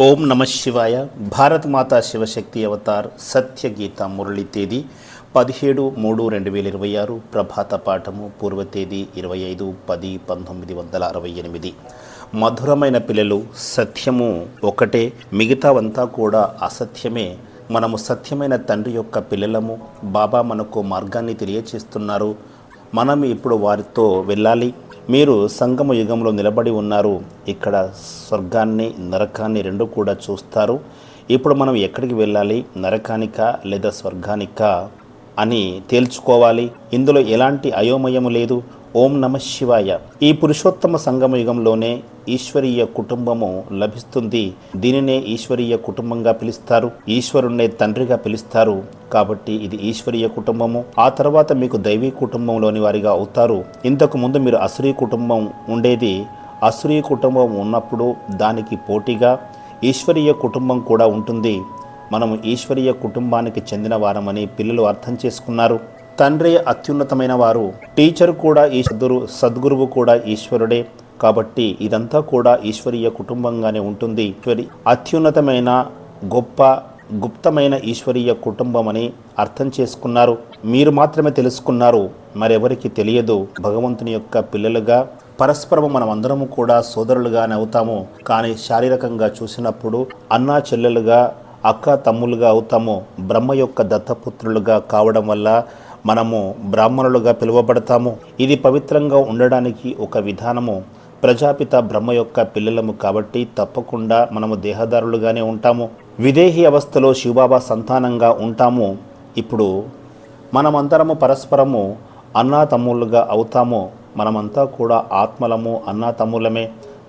ఓం నమ శివాయ. భారత్ మాతా శివశక్తి అవతార్ సత్య గీత మురళి తేదీ 17/3/2026. ప్రభాత పాఠము పూర్వ తేదీ 25/10/1968. మధురమైన పిల్లలు, సత్యము ఒకటే, మిగతావంతా కూడా అసత్యమే. మనము సత్యమైన తండ్రి యొక్క పిల్లలము. బాబా మనకు మార్గాన్ని తెలియచేస్తున్నారు. మనం ఇప్పుడు వారితో వెళ్ళాలి. మీరు సంగమ యుగంలో నిలబడి ఉన్నారు. ఇక్కడ స్వర్గాన్ని నరకాన్ని రెండు కూడా చూస్తారు. ఇప్పుడు మనం ఎక్కడికి వెళ్ళాలి, నరకానికా లేదా స్వర్గానికా అని తేల్చుకోవాలి. ఇందులో ఎలాంటి అయోమయము లేదు. ఓం నమ శివాయ. ఈ పురుషోత్తమ సంగమ యుగంలోనే ఈశ్వరీయ కుటుంబము లభిస్తుంది. దీనినే ఈశ్వరీయ కుటుంబంగా పిలుస్తారు. ఈశ్వరుణ్ణే తండ్రిగా పిలుస్తారు. కాబట్టి ఇది ఈశ్వరీయ కుటుంబము. ఆ తర్వాత మీకు దైవీ కుటుంబంలోని వారిగా అవుతారు. ఇంతకు ముందు మీరు అసురీ కుటుంబం ఉండేది. అసురీ కుటుంబం ఉన్నప్పుడు దానికి పోటీగా ఈశ్వరీయ కుటుంబం కూడా ఉంటుంది. మనము ఈశ్వరీయ కుటుంబానికి చెందిన వారమని పిల్లలు అర్థం చేసుకున్నారు. తండ్రి అత్యున్నతమైన వారు. టీచర్ కూడా సద్గురువు కూడా ఈశ్వరుడే. కాబట్టి ఇదంతా కూడా ఈశ్వరీయ కుటుంబంగానే ఉంటుంది. అత్యున్నతమైన గుప్తమైన ఈశ్వరీయ కుటుంబం అని అర్థం చేసుకున్నారు. మీరు మాత్రమే తెలుసుకున్నారు, మరెవరికి తెలియదు. భగవంతుని యొక్క పిల్లలుగా పరస్పరము మనమందరము కూడా సోదరులుగానే అవుతాము. కానీ శారీరకంగా చూసినప్పుడు అన్నా చెల్లెలుగా, అక్క తమ్ములుగా అవుతాము. బ్రహ్మ యొక్క దత్తపుత్రులుగా కావడం వల్ల మనము బ్రాహ్మణులుగా పిలువబడతాము. ఇది పవిత్రంగా ఉండడానికి ఒక విధానము. ప్రజాపిత బ్రహ్మ యొక్క పిల్లలము కాబట్టి తప్పకుండా మనము దేహదారులుగానే ఉంటాము. విదేహీ అవస్థలో శివబాబా సంతానంగా ఉంటాము. ఇప్పుడు మనమందరము పరస్పరము అన్నా తమ్ముళ్ళుగా అవుతాము. మనమంతా కూడా ఆత్మలము, అన్నా తమ్ములమే.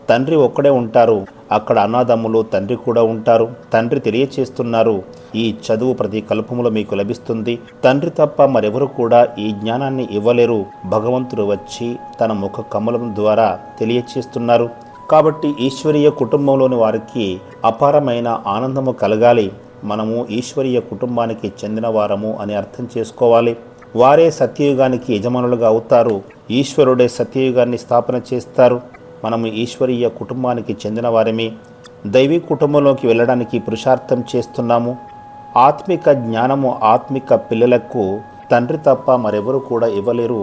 తండ్రి ఒక్కడే ఉంటారు. అక్కడ అన్నదమ్ములు తండ్రి కూడా ఉంటారు. తండ్రి తెలియచేస్తున్నారు, ఈ చదువు ప్రతి కల్పములో మీకు లభిస్తుంది. తండ్రి తప్ప మరెవరు కూడా ఈ జ్ఞానాన్ని ఇవ్వలేరు. భగవంతుడు వచ్చి తన ముఖ కమలం ద్వారా తెలియచేస్తున్నారు. కాబట్టి ఈశ్వరీయ కుటుంబంలోని వారికి అపారమైన ఆనందము కలగాలి. మనము ఈశ్వరీయ కుటుంబానికి చెందిన వారము అని అర్థం చేసుకోవాలి. వారే సత్యయుగానికి యజమానులుగా అవుతారు. ఈశ్వరుడే సత్యయుగాన్ని స్థాపన చేస్తారు. మనము ఈశ్వరీయ కుటుంబానికి చెందిన వారమే. దైవీ కుటుంబంలోకి వెళ్ళడానికి పురుషార్థం చేస్తున్నాము. ఆత్మిక జ్ఞానము ఆత్మిక పిల్లలకు తండ్రి తప్ప మరెవరు కూడా ఇవ్వలేరు.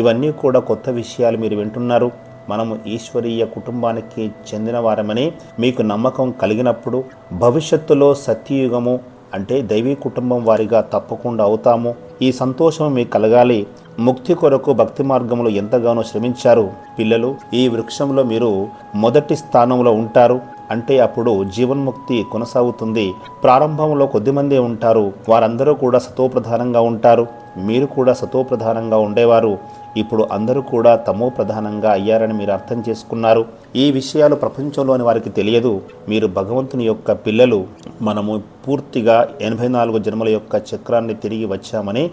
ఇవన్నీ కూడా కొత్త విషయాలు మీరు వింటున్నారు. మనము ఈశ్వరీయ కుటుంబానికి చెందిన వారమని మీకు నమ్మకం కలిగినప్పుడు భవిష్యత్తులో సత్యయుగము అంటే దైవీ కుటుంబం వారిగా తప్పకుండా అవుతాము. ఈ సంతోషం మీకు కలగాలి. ముక్తి కొరకు భక్తి మార్గంలో ఎంతగానో శ్రమించారు పిల్లలు. ఈ వృక్షంలో మీరు మొదటి స్థానంలో ఉంటారు. అంటే అప్పుడు జీవన్ముక్తి కొనసాగుతుంది. ప్రారంభంలో కొద్దిమందే ఉంటారు. వారందరూ కూడా సతోప్రధానంగా ఉంటారు. మీరు కూడా సతోప్రధానంగా ఉండేవారు. ఇప్పుడు అందరూ కూడా తమో ప్రధానంగా అయ్యారని మీరు అర్థం చేసుకున్నారు. ఈ విషయాలు ప్రపంచంలోని వారికి తెలియదు. మీరు భగవంతుని యొక్క పిల్లలు. మనము పూర్తిగా 84 జన్మల యొక్క చక్రాన్ని తిరిగి వచ్చామని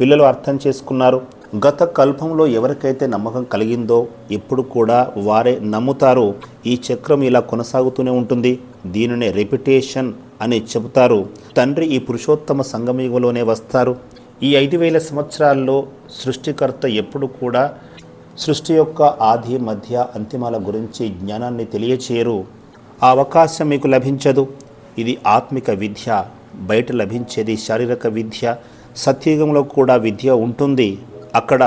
పిల్లలు అర్థం చేసుకున్నారు. గత కల్పంలో ఎవరికైతే నమ్మకం కలిగిందో ఇప్పుడు కూడా వారే నమ్ముతారు. ఈ చక్రం ఇలా కొనసాగుతూనే ఉంటుంది. దీనినే రెపిటేషన్ అని చెబుతారు. తండ్రి ఈ పురుషోత్తమ సంగమయుగంలోనే వస్తారు. ఈ 5000 సంవత్సరాల్లో సృష్టికర్త ఎప్పుడు కూడా సృష్టి యొక్క ఆది మధ్య అంతిమాల గురించి జ్ఞానాన్ని తెలియచేయరు. ఆ అవకాశం మీకు లభించదు. ఇది ఆత్మిక విద్య. బయట లభించేది శారీరక విద్య. సత్యయుగంలో కూడా విద్య ఉంటుంది. అక్కడ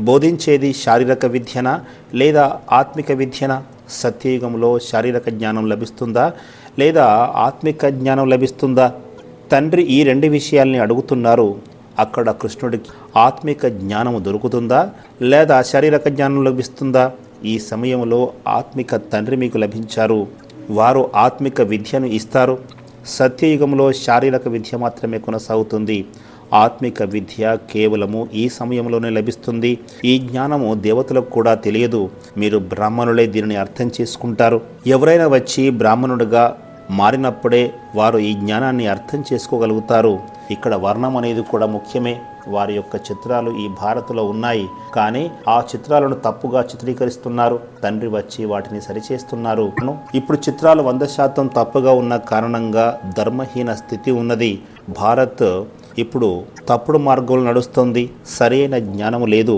బోధించేది శారీరక విద్యనా లేదా ఆత్మిక విద్యనా? సత్యయుగంలో శారీరక జ్ఞానం లభిస్తుందా లేదా ఆత్మిక జ్ఞానం లభిస్తుందా? తండ్రి ఈ రెండు విషయాల్ని అడుగుతున్నారు. అక్కడ కృష్ణుడికి ఆత్మిక జ్ఞానము దొరుకుతుందా లేదా శారీరక జ్ఞానం లభిస్తుందా? ఈ సమయంలో ఆత్మిక తండ్రి మీకు లభించారు. వారు ఆత్మిక విద్యను ఇస్తారు. సత్యయుగంలో శారీరక విద్య మాత్రమే కొనసాగుతుంది. ఆత్మిక విద్య కేవలము ఈ సమయంలోనే లభిస్తుంది. ఈ జ్ఞానము దేవతలకు కూడా తెలియదు. మీరు బ్రాహ్మణులే దీనిని అర్థం చేసుకుంటారు. ఎవరైనా వచ్చి బ్రాహ్మణుడిగా మారినప్పుడే వారు ఈ జ్ఞానాన్ని అర్థం చేసుకోగలుగుతారు. ఇక్కడ వర్ణం అనేది కూడా ముఖ్యమే. వారి యొక్క చిత్రాలు ఈ భారత్లో ఉన్నాయి. కానీ ఆ చిత్రాలను తప్పుగా చిత్రీకరిస్తున్నారు. తండ్రి వచ్చి వాటిని సరిచేస్తున్నారు. ఇప్పుడు చిత్రాలు 100% తప్పుగా ఉన్న కారణంగా ధర్మహీన స్థితి ఉన్నది. భారత్ ఇప్పుడు తప్పుడు మార్గంలో నడుస్తుంది. సరైన జ్ఞానము లేదు.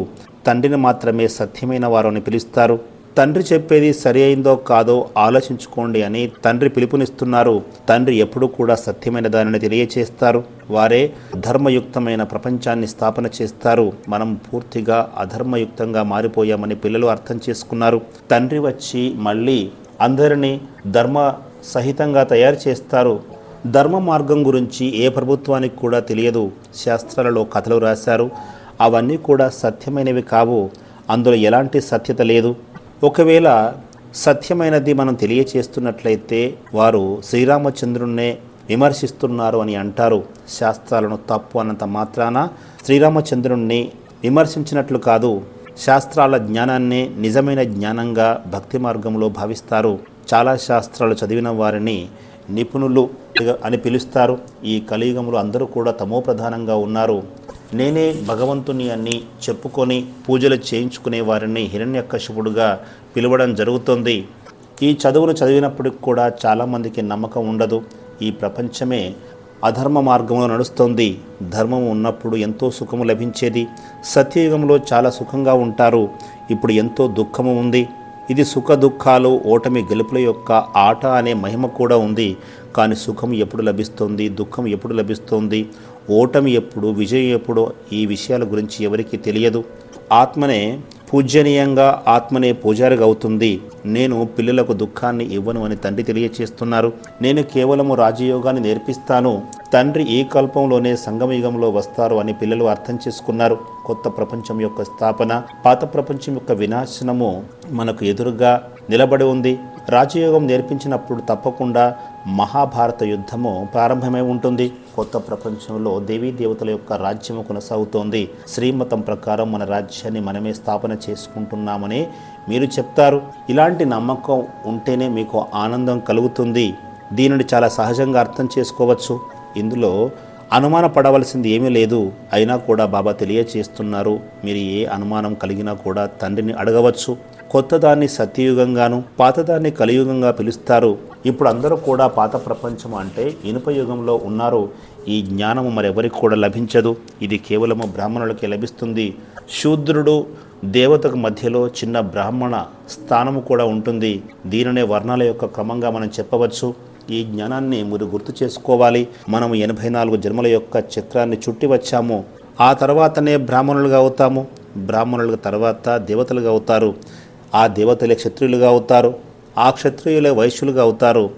తండ్రిని మాత్రమే సత్యమైన వారు అని పిలుస్తారు. తండ్రి చెప్పేది సరి అయిందో కాదో ఆలోచించుకోండి అని తండ్రి పిలుపునిస్తున్నారు. తండ్రి ఎప్పుడూ కూడా సత్యమైన దానిని తెలియచేస్తారు. వారే ధర్మయుక్తమైన ప్రపంచాన్ని స్థాపన చేస్తారు. మనం పూర్తిగా అధర్మయుక్తంగా మారిపోయామని పిల్లలు అర్థం చేసుకున్నారు. తండ్రి వచ్చి మళ్ళీ అందరినీ ధర్మ సహితంగా తయారు చేస్తారు. ధర్మ మార్గం గురించి ఏ ప్రభుత్వానికి కూడా తెలియదు. శాస్త్రాలలో కథలు రాశారు. అవన్నీ కూడా సత్యమైనవి కావు. అందులో ఎలాంటి సత్యత లేదు. ఒకవేళ సత్యమైనది మనం తెలియచేస్తున్నట్లయితే వారు శ్రీరామచంద్రున్నే విమర్శిస్తున్నారు అని అంటారు. శాస్త్రాలను తప్పు అన్నంత మాత్రాన శ్రీరామచంద్రుణ్ణి విమర్శించినట్లు కాదు. శాస్త్రాల జ్ఞానాన్నే నిజమైన జ్ఞానంగా భక్తి మార్గంలో భావిస్తారు. చాలా శాస్త్రాలు చదివిన వారిని నిపుణులు అని పిలుస్తారు. ఈ కలియుగంలో అందరూ కూడా తమోప్రధానంగా ఉన్నారు. నేనే భగవంతుని అని చెప్పుకొని పూజలు చేయించుకునే వారిని హిరణ్యకశిపుడుగా పిలవడం జరుగుతుంది. ఈ చదువులు చదివినప్పటికి కూడా చాలామందికి నమ్మకం ఉండదు. ఈ ప్రపంచమే అధర్మ మార్గంలో నడుస్తుంది. ధర్మం ఉన్నప్పుడు ఎంతో సుఖము లభించేది. సత్యయుగంలో చాలా సుఖంగా ఉంటారు. ఇప్పుడు ఎంతో దుఃఖము ఉంది. ఇది సుఖ దుఃఖాలు, ఓటమి గెలుపుల యొక్క ఆట అనే మహిమ కూడా ఉంది. కానీ సుఖం ఎప్పుడు లభిస్తుంది, దుఃఖం ఎప్పుడు లభిస్తుంది, ఓటమి ఎప్పుడు, విజయం ఎప్పుడు, ఈ విషయాల గురించి ఎవరికీ తెలియదు. ఆత్మనే పూజనీయంగా, ఆత్మనే పూజారిగా అవుతుంది. నేను పిల్లలకు దుఃఖాన్ని ఇవ్వను అని తండ్రి తెలియచేస్తున్నారు. నేను కేవలము రాజయోగాన్ని నేర్పిస్తాను. తండ్రి ఈ కల్పంలోనే సంగమయుగంలో వస్తారు అని పిల్లలు అర్థం చేసుకున్నారు. కొత్త ప్రపంచం యొక్క స్థాపన, పాత ప్రపంచం యొక్క వినాశనము మనకు ఎదురుగా నిలబడి ఉంది. రాజయోగం నేర్పించినప్పుడు తప్పకుండా మహాభారత యుద్ధము ప్రారంభమై ఉంటుంది. కొత్త ప్రపంచంలో దేవీ దేవతల యొక్క రాజ్యము కొనసాగుతోంది. శ్రీమతం ప్రకారం మన రాజ్యాన్ని మనమే స్థాపన చేసుకుంటున్నామని మీరు చెప్తారు. ఇలాంటి నమ్మకం ఉంటేనే మీకు ఆనందం కలుగుతుంది. దీనిని చాలా సహజంగా అర్థం చేసుకోవచ్చు. ఇందులో అనుమాన పడవలసింది ఏమీ లేదు. అయినా కూడా బాబా తెలియచేస్తున్నారు. మీరు ఏ అనుమానం కలిగినా కూడా తండ్రిని అడగవచ్చు. కొత్తదాన్ని సత్యయుగంగాను, పాతదాన్ని కలియుగంగా పిలుస్తారు. ఇప్పుడు అందరూ కూడా పాత ప్రపంచం అంటే ఇనుప యుగంలో ఉన్నారు. ఈ జ్ఞానము మరెవరికి కూడా లభించదు. ఇది కేవలము బ్రాహ్మణులకే లభిస్తుంది. శూద్రుడు దేవతకు మధ్యలో చిన్న బ్రాహ్మణ స్థానము కూడా ఉంటుంది. దీనినే వర్ణాల యొక్క క్రమంగా మనం చెప్పవచ్చు. ఈ జ్ఞానాన్ని మీరు గుర్తు చేసుకోవాలి. మనము 84 జన్మల యొక్క చక్రాన్ని చుట్టి వచ్చాము. ఆ తర్వాతనే బ్రాహ్మణులుగా అవుతాము. బ్రాహ్మణుల తర్వాత దేవతలుగా అవుతారు. ఆ దేవతలే క్షత్రియులుగా అవుతారు. ఆ క్షత్రియులే వైశ్యులుగా అవుతారు.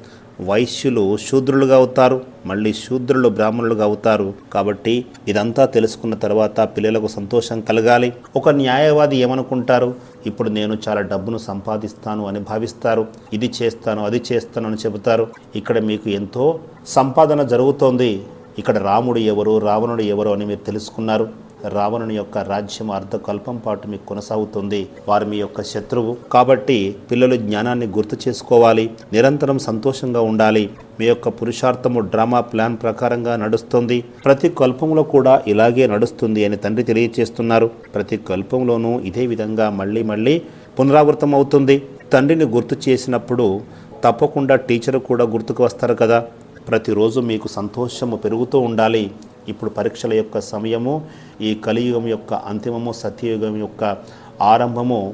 వైశ్యులు శూద్రులుగా అవుతారు. మళ్ళీ శూద్రులు బ్రాహ్మణులుగా అవుతారు. కాబట్టి ఇదంతా తెలుసుకున్న తర్వాత పిల్లలకు సంతోషం కలగాలి. ఒక న్యాయవాది ఏమనుకుంటారు? ఇప్పుడు నేను చాలా డబ్బును సంపాదిస్తాను అని భావిస్తారు. ఇది చేస్తాను, అది చేస్తాను అని చెబుతారు. ఇక్కడ మీకు ఎంతో సంపాదన జరుగుతోంది. ఇక్కడ రాముడు ఎవరు, రావణుడు ఎవరు అని మీరు తెలుసుకున్నారు. రావణుని యొక్క రాజ్యం అర్ధకల్పం పాటు మీకు కొనసాగుతుంది. వారు మీ యొక్క శత్రువు. కాబట్టి పిల్లలు జ్ఞానాన్ని గుర్తు చేసుకోవాలి. నిరంతరం సంతోషంగా ఉండాలి. మీ యొక్క పురుషార్థము డ్రామా ప్లాన్ ప్రకారంగా నడుస్తుంది. ప్రతి కల్పంలో కూడా ఇలాగే నడుస్తుంది అని తండ్రి తెలియచేస్తున్నారు. ప్రతి కల్పంలోనూ ఇదే విధంగా మళ్ళీ మళ్ళీ పునరావృతం అవుతుంది. తండ్రిని గుర్తు చేసినప్పుడు తప్పకుండా టీచర్ కూడా గుర్తుకు వస్తారు కదా. ప్రతిరోజు మీకు సంతోషము పెరుగుతూ ఉండాలి. ఇప్పుడు పరీక్షల యొక్క సమయము, ఈ కలియుగం యొక్క అంతిమము, సత్యయుగం యొక్క ఆరంభము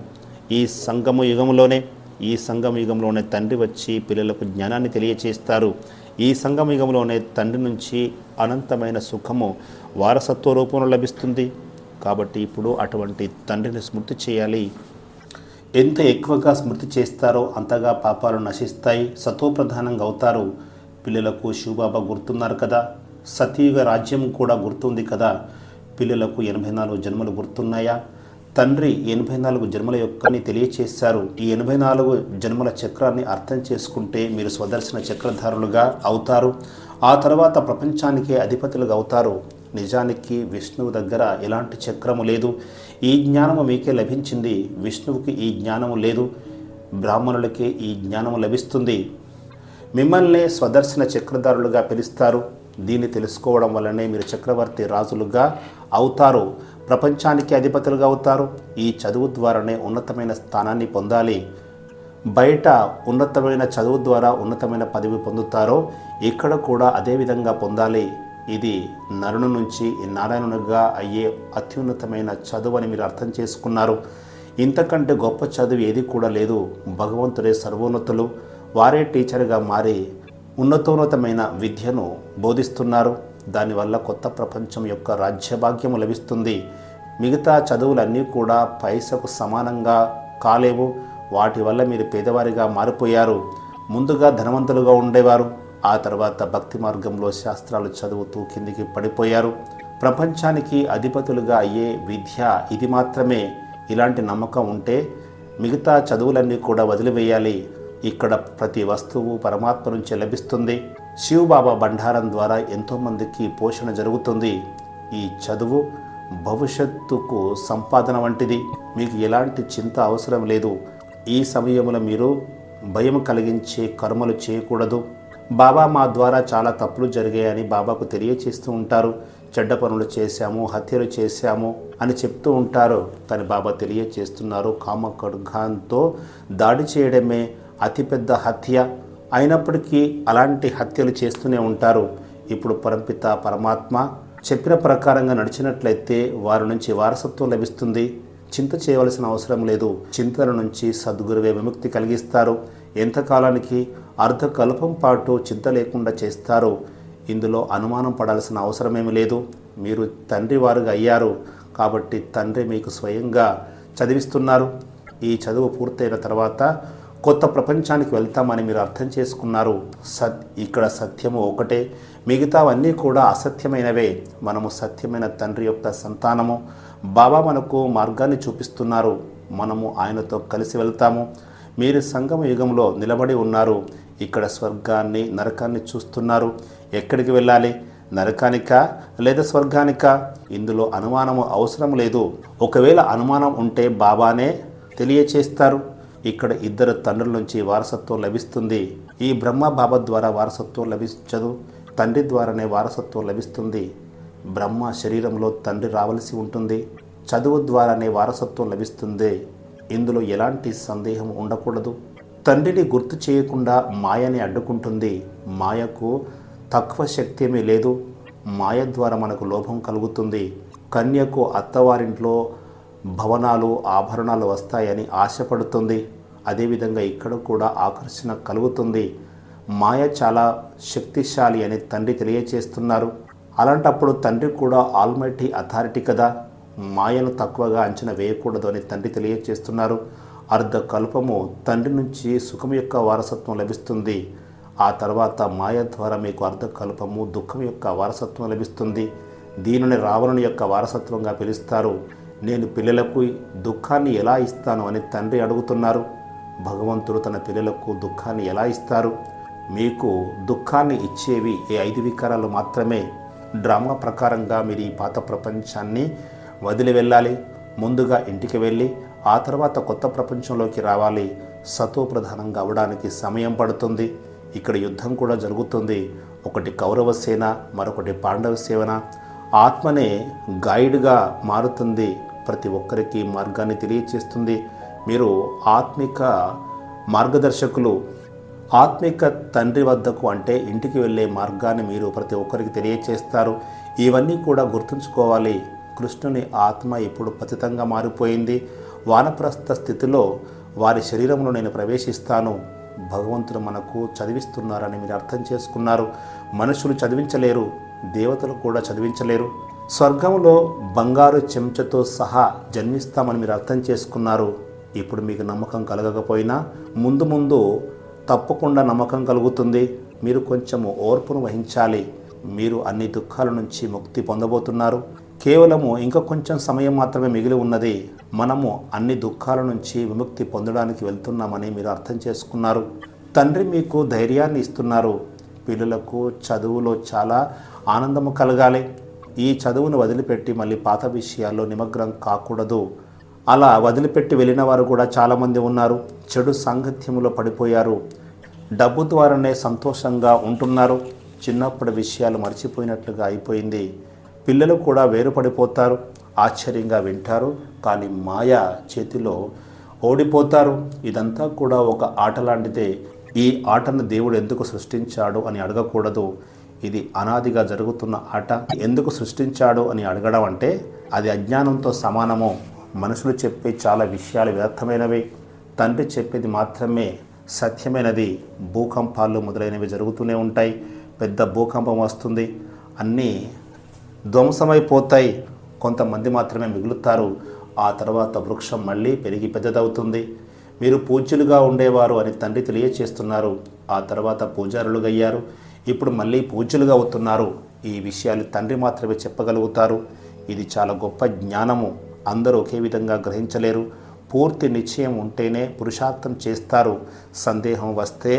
ఈ సంగమ యుగంలోనే. ఈ సంగమ యుగంలోనే తండ్రి వచ్చి పిల్లలకు జ్ఞానాన్ని తెలియచేస్తారు. ఈ సంగమ యుగంలోనే తండ్రి నుంచి అనంతమైన సుఖము వారసత్వ రూపంలో లభిస్తుంది. కాబట్టి ఇప్పుడు అటువంటి తండ్రిని స్మృతి చేయాలి. ఎంత ఎక్కువగా స్మృతి చేస్తారో అంతగా పాపాలు నశిస్తాయి, సతోప్రధానంగా అవుతారు. పిల్లలకు శివబాబా గుర్తున్నారు కదా. సతీయుగ రాజ్యం కూడా గుర్తుంది కదా. పిల్లలకు 84 జన్మలు గుర్తున్నాయా? తండ్రి 84 జన్మల యొక్కని తెలియచేశారు. ఈ 84 జన్మల చక్రాన్ని అర్థం చేసుకుంటే మీరు స్వదర్శన చక్రధారులుగా అవుతారు. ఆ తర్వాత ప్రపంచానికే అధిపతులుగా అవుతారు. నిజానికి విష్ణువు దగ్గర ఎలాంటి చక్రము లేదు. ఈ జ్ఞానము మీకే లభించింది. విష్ణువుకి ఈ జ్ఞానము లేదు. బ్రాహ్మణులకే ఈ జ్ఞానము లభిస్తుంది. మిమ్మల్నే స్వదర్శన చక్రధారులుగా పిలుస్తారు. దీన్ని తెలుసుకోవడం వల్లనే మీరు చక్రవర్తి రాజులుగా అవుతారు. ప్రపంచానికి అధిపతులుగా అవుతారు. ఈ చదువు ద్వారానే ఉన్నతమైన స్థానాన్ని పొందాలి. బయట ఉన్నతమైన చదువు ద్వారా ఉన్నతమైన పదవి పొందుతారో ఇక్కడ కూడా అదే విధంగా పొందాలి. ఇది నరుని నుంచి నారాయణునిగా అయ్యే అత్యున్నతమైన చదువు అని మీరు అర్థం చేసుకున్నారు. ఇంతకంటే గొప్ప చదువు ఏది కూడా లేదు. భగవంతుడే సర్వోన్నతులు. వారే టీచర్గా మారి ఉన్నతోన్నతమైన విద్యను బోధిస్తున్నారు. దానివల్ల కొత్త ప్రపంచం యొక్క రాజ్యభాగ్యము లభిస్తుంది. మిగతా చదువులన్నీ కూడా పైసకు సమానంగా కాలేవు. వాటి వల్ల మీరు పేదవారిగా మారిపోయారు. ముందుగా ధనవంతులుగా ఉండేవారు, ఆ తర్వాత భక్తి మార్గంలో శాస్త్రాలు చదువుతూ కిందికి పడిపోయారు. ప్రపంచానికి అధిపతులుగా అయ్యే విద్య ఇది మాత్రమే. ఇలాంటి నమ్మకం ఉంటే మిగతా చదువులన్నీ కూడా వదిలివేయాలి. ఇక్కడ ప్రతి వస్తువు పరమాత్మ నుంచి లభిస్తుంది. శివబాబా బండారం ద్వారా ఎంతోమందికి పోషణ జరుగుతుంది. ఈ చదువు భవిష్యత్తుకు సంపాదన వంటిది. మీకు ఎలాంటి చింత అవసరం లేదు. ఈ సమయంలో మీరు భయం కలిగించే కర్మలు చేయకూడదు. బాబా మా ద్వారా చాలా తప్పులు జరిగాయని బాబాకు తెలియచేస్తూ ఉంటారు. చెడ్డ పనులు చేశాము, హత్యలు చేశాము అని చెప్తూ ఉంటారు. కానీ బాబా తెలియచేస్తున్నారు, కామ ఖడ్గంతో దాడి చేయడమే అతిపెద్ద హత్య. అయినప్పటికీ అలాంటి హత్యలు చేస్తూనే ఉంటారు. ఇప్పుడు పరంపిత పరమాత్మ చెప్పిన ప్రకారంగా నడిచినట్లయితే వారి నుంచి వారసత్వం లభిస్తుంది. చింత చేయవలసిన అవసరం లేదు. చింతల నుంచి సద్గురువే విముక్తి కలిగిస్తారు. ఎంతకాలానికి? అర్ధకల్పం పాటు చింత లేకుండా చేస్తారు. ఇందులో అనుమానం పడాల్సిన అవసరమేమి లేదు. మీరు తండ్రి వారుగా అయ్యారు కాబట్టి తండ్రి మీకు స్వయంగా చదివిస్తున్నారు. ఈ చదువు పూర్తయిన తర్వాత కొత్త ప్రపంచానికి వెళ్తామని మీరు అర్థం చేసుకున్నారు. ఇక్కడ సత్యము ఒకటే, మిగతావన్నీ కూడా అసత్యమైనవే. మనము సత్యమైన తండ్రి యొక్క సంతానము. బాబా మనకు మార్గాన్ని చూపిస్తున్నారు. మనము ఆయనతో కలిసి వెళ్తాము. మీరు సంగమ యుగంలో నిలబడి ఉన్నారు. ఇక్కడ స్వర్గాన్ని నరకాన్ని చూస్తున్నారు. ఎక్కడికి వెళ్ళాలి? నరకానికా లేదా స్వర్గానికా? ఇందులో అనుమానము అవసరం లేదు. ఒకవేళ అనుమానం ఉంటే బాబానే తెలియచేస్తారు. ఇక్కడ ఇద్దరు తండ్రుల నుంచి వారసత్వం లభిస్తుంది. ఈ బ్రహ్మ బాబా ద్వారా వారసత్వం లభించదు, తండ్రి ద్వారానే వారసత్వం లభిస్తుంది. బ్రహ్మ శరీరంలో తండ్రి రావలసి ఉంటుంది. చదువు ద్వారానే వారసత్వం లభిస్తుంది. ఇందులో ఎలాంటి సందేహం ఉండకూడదు. తండ్రిని గుర్తు చేయకుండా మాయని అడ్డుకుంటుంది. మాయకు తక్కువ శక్తి ఏమీ లేదు. మాయ ద్వారా మనకు లోభం కలుగుతుంది. కన్యకు అత్తవారింట్లో భవనాలు ఆభరణాలు వస్తాయని ఆశపడుతుంది. అదేవిధంగా ఇక్కడ కూడా ఆకర్షణ కలుగుతుంది. మాయ చాలా శక్తిశాలి అని తండ్రి తెలియచేస్తున్నారు. అలాంటప్పుడు తండ్రి కూడా ఆల్మైటీ అథారిటీ కదా, మాయను తక్కువగా అంచనా వేయకూడదు అని తండ్రి తెలియచేస్తున్నారు. అర్ధకల్పము తండ్రి నుంచి సుఖం యొక్క వారసత్వం లభిస్తుంది. ఆ తర్వాత మాయ ద్వారా మీకు అర్ధకల్పము దుఃఖం యొక్క వారసత్వం లభిస్తుంది. దీనిని రావణుని యొక్క వారసత్వంగా పిలుస్తారు. నేను పిల్లలకు దుఃఖాన్ని ఎలా ఇస్తాను అని తండ్రి అడుగుతున్నారు. భగవంతుడు తన పిల్లలకు దుఃఖాన్ని ఎలా ఇస్తారు? మీకు దుఃఖాన్ని ఇచ్చేవి ఈ 5 వికారాలు మాత్రమే. డ్రామా ప్రకారంగా మీరు ఈ పాత ప్రపంచాన్ని వదిలి వెళ్ళాలి. ముందుగా ఇంటికి వెళ్ళి ఆ తర్వాత కొత్త ప్రపంచంలోకి రావాలి. సతో ప్రధానంగా అవడానికి సమయం పడుతుంది. ఇక్కడ యుద్ధం కూడా జరుగుతుంది. ఒకటి కౌరవ సేన, మరొకటి పాండవ సేన. ఆత్మనే గైడ్గా మారుతుంది. ప్రతి ఒక్కరికి మార్గాన్ని తెలియచేస్తుంది. మీరు ఆత్మిక మార్గదర్శకులు. ఆత్మిక తండ్రి వద్దకు అంటే ఇంటికి వెళ్ళే మార్గాన్ని మీరు ప్రతి ఒక్కరికి తెలియచేస్తారు. ఇవన్నీ కూడా గుర్తుంచుకోవాలి. కృష్ణుని ఆత్మ ఇప్పుడు పతితంగా మారిపోయింది. వానప్రస్థ స్థితిలో వారి శరీరంలో నేను ప్రవేశిస్తాను. భగవంతుడు మనకు చదివిస్తున్నారని మీరు అర్థం చేసుకున్నారు. మనుషులు చదివించలేరు, దేవతలు కూడా చదివించలేరు. స్వర్గంలో బంగారు చెంచతో సహా జన్మిస్తామని మీరు అర్థం చేసుకున్నారు. ఇప్పుడు మీకు నమ్మకం కలగకపోయినా ముందు ముందు తప్పకుండా నమ్మకం కలుగుతుంది. మీరు కొంచెము ఓర్పును వహించాలి. మీరు అన్ని దుఃఖాల నుంచి ముక్తి పొందబోతున్నారు. కేవలము ఇంకా కొంచెం సమయం మాత్రమే మిగిలి ఉన్నది. మనము అన్ని దుఃఖాల నుంచి విముక్తి పొందడానికి వెళ్తున్నామని మీరు అర్థం చేసుకున్నారు. తండ్రి మీకు ధైర్యాన్ని ఇస్తున్నారు. పిల్లలకు చదువులో చాలా ఆనందము కలగాలి. ఈ చదువును వదిలిపెట్టి మళ్ళీ పాత విషయాల్లో నిమగ్నం కాకూడదు. అలా వదిలిపెట్టి వెళ్ళిన వారు కూడా చాలామంది ఉన్నారు. చెడు సాంగత్యములో పడిపోయారు. డబ్బు ద్వారానే సంతోషంగా ఉంటున్నారు. చిన్నప్పటి విషయాలు మర్చిపోయినట్లుగా అయిపోయింది. పిల్లలు కూడా వేరుపడిపోతారు. ఆశ్చర్యంగా వింటారు, కానీ మాయ చేతిలో ఓడిపోతారు. ఇదంతా కూడా ఒక ఆట లాంటిదే. ఈ ఆటను దేవుడు ఎందుకు సృష్టించాడు అని అడగకూడదు. ఇది అనాదిగా జరుగుతున్న ఆట. ఎందుకు సృష్టించాడు అని అడగడం అంటే అది అజ్ఞానంతో సమానము. మనుషులు చెప్పే చాలా విషయాలు వ్యర్థమైనవి, తండ్రి చెప్పేది మాత్రమే సత్యమైనది. భూకంపాలు మొదలైనవి జరుగుతూనే ఉంటాయి. పెద్ద భూకంపం వస్తుంది, అన్నీ ధ్వంసమైపోతాయి, కొంతమంది మాత్రమే మిగులుతారు. ఆ తర్వాత వృక్షం మళ్ళీ పెరిగి పెద్దదవుతుంది. మీరు పూజ్యులుగా ఉండేవారు అని తండ్రి తెలియచేస్తున్నారు. ఆ తర్వాత పూజారులుగా అయ్యారు, ఇప్పుడు మళ్ళీ పూజ్యులుగా అవుతున్నారు. ఈ విషయాలు తండ్రి మాత్రమే చెప్పగలుగుతారు. ఇది చాలా గొప్ప జ్ఞానము. అందరూ ఒకే విధంగా గ్రహించలేరు. పూర్తి నిశ్చయం ఉంటేనే పురుషార్థం చేస్తారు. సందేహం వస్తే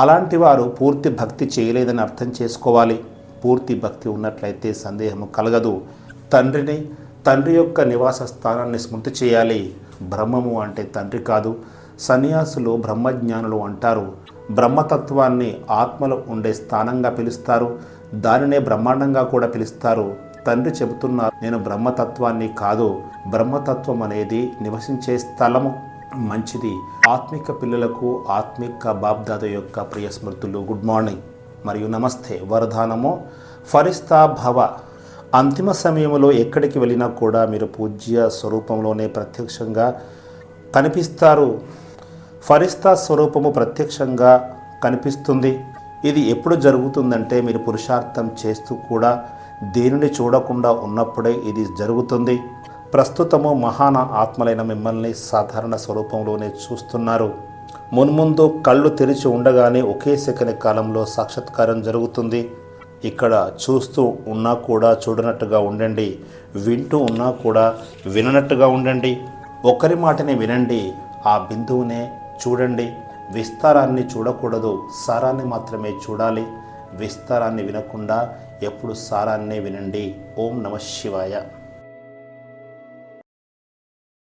అలాంటి వారు పూర్తి భక్తి చేయలేదని అర్థం చేసుకోవాలి. పూర్తి భక్తి ఉన్నట్లయితే సందేహము కలగదు. తండ్రి యొక్క నివాస స్థానాన్ని స్మృతి చేయాలి. బ్రహ్మము అంటే తండ్రి కాదు. సన్యాసులు బ్రహ్మజ్ఞానులు అంటారు. బ్రహ్మతత్వాన్ని ఆత్మలో ఉండే స్థానంగా పిలుస్తారు. దానినే బ్రహ్మాండంగా కూడా పిలుస్తారు. తండ్రి చెబుతున్నారు, నేను బ్రహ్మతత్వాన్ని కాదు, బ్రహ్మతత్వం అనేది నివసించే స్థలము. మంచిది. ఆత్మిక పిల్లలకు ఆత్మిక బాబ్దాద యొక్క ప్రియ స్మృతులు. గుడ్ మార్నింగ్ మరియు నమస్తే. వరదానము ఫరిస్తా భవ. అంతిమ సమయంలో ఎక్కడికి వెళ్ళినా కూడా మీరు పూజ్య స్వరూపంలోనే ప్రత్యక్షంగా కనిపిస్తారు. ఫరిస్తా స్వరూపము ప్రత్యక్షంగా కనిపిస్తుంది. ఇది ఎప్పుడు జరుగుతుందంటే మీరు పురుషార్థం చేస్తూ కూడా దేనిని చూడకుండా ఉన్నప్పుడే ఇది జరుగుతుంది. ప్రస్తుతము మహాన ఆత్మలైన మిమ్మల్ని సాధారణ స్వరూపంలోనే చూస్తున్నారు. మున్ముందు కళ్ళు తెరిచి ఉండగానే ఒకే సెకని కాలంలో సాక్షాత్కారం జరుగుతుంది. ఇక్కడ చూస్తూ ఉన్నా కూడా చూడనట్టుగా ఉండండి, వింటూ ఉన్నా కూడా విననట్టుగా ఉండండి. ఒకరి మాటని వినండి, ఆ బిందువునే చూడండి. విస్తారాన్ని చూడకూడదు, సారాన్ని మాత్రమే చూడాలి. విస్తారాన్ని వినకుండా ఎప్పుడు సారాన్నే వినండి. ఓం నమః శివాయ.